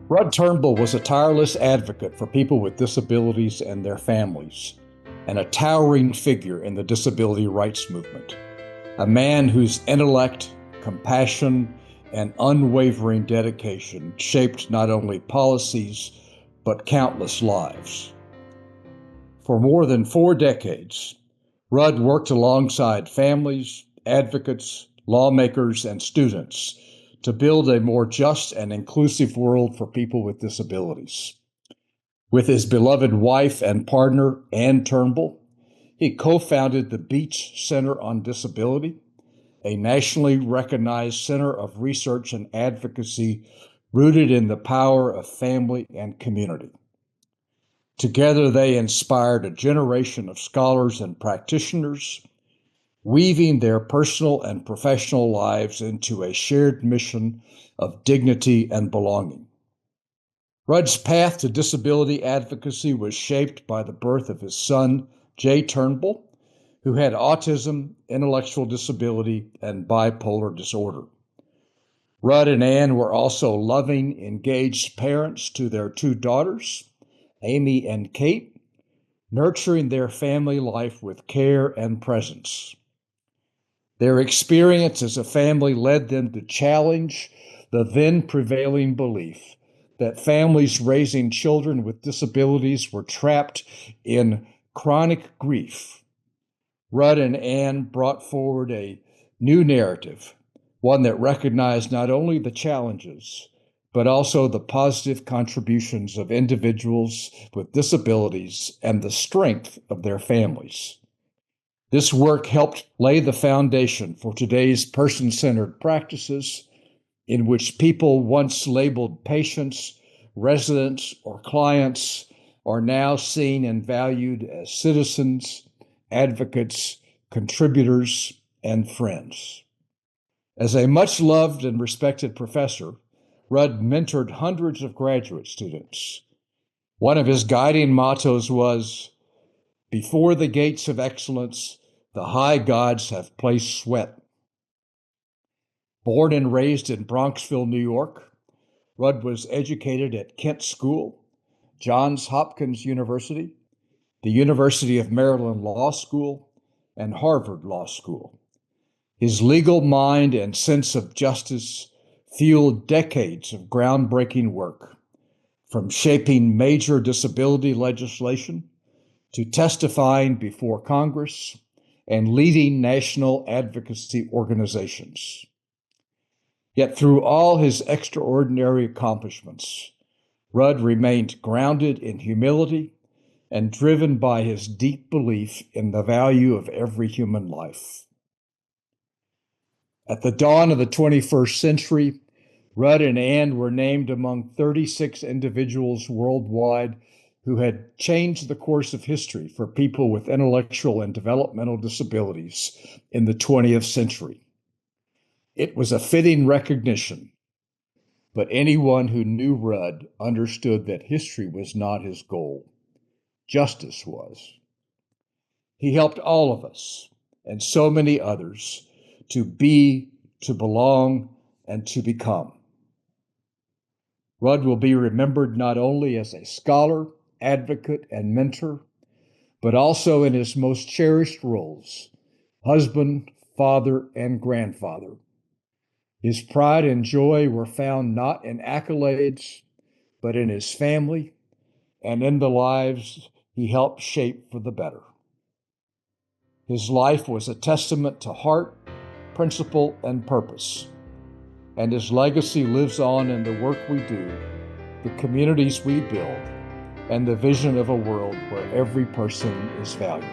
Rud Turnbull was a tireless advocate for people with disabilities and their families, and a towering figure in the disability rights movement. A man whose intellect, compassion, and unwavering dedication shaped not only policies, but countless lives. For more than 4 decades, Rud worked alongside families, advocates, lawmakers, and students to build a more just and inclusive world for people with disabilities. With his beloved wife and partner, Ann Turnbull, he co-founded the Beach Center on Disability, a nationally recognized center of research and advocacy rooted in the power of family and community. Together, they inspired a generation of scholars and practitioners, weaving their personal and professional lives into a shared mission of dignity and belonging. Rud's path to disability advocacy was shaped by the birth of his son, Jay Turnbull, who had autism, intellectual disability, and bipolar disorder. Rud and Ann were also loving, engaged parents to their 2 daughters, Amy and Kate, nurturing their family life with care and presence. Their experience as a family led them to challenge the then prevailing belief that families raising children with disabilities were trapped in chronic grief. Rud and Ann brought forward a new narrative, one that recognized not only the challenges, but also the positive contributions of individuals with disabilities and the strength of their families. This work helped lay the foundation for today's person-centered practices in which people once labeled patients, residents, or clients are now seen and valued as citizens, advocates, contributors, and friends. As a much-loved and respected professor, Rud mentored hundreds of graduate students. One of his guiding mottos was, "Before the gates of excellence, the high gods have placed sweat." Born and raised in Bronxville, New York, Rud was educated at Kent School, Johns Hopkins University, the University of Maryland Law School, and Harvard Law School. His legal mind and sense of justice fueled decades of groundbreaking work, from shaping major disability legislation to testifying before Congress and leading national advocacy organizations. Yet through all his extraordinary accomplishments, Rud remained grounded in humility and driven by his deep belief in the value of every human life. At the dawn of the 21st century, Rud and Ann were named among 36 individuals worldwide who had changed the course of history for people with intellectual and developmental disabilities in the 20th century. It was a fitting recognition, but anyone who knew Rud understood that history was not his goal. Justice was. He helped all of us, and so many others, to be, to belong, and to become. Rud will be remembered not only as a scholar, advocate, and mentor, but also in his most cherished roles, husband, father, and grandfather. His pride and joy were found not in accolades, but in his family and in the lives he helped shape for the better. His life was a testament to heart, principle, and purpose, and his legacy lives on in the work we do, the communities we build, and the vision of a world where every person is valued.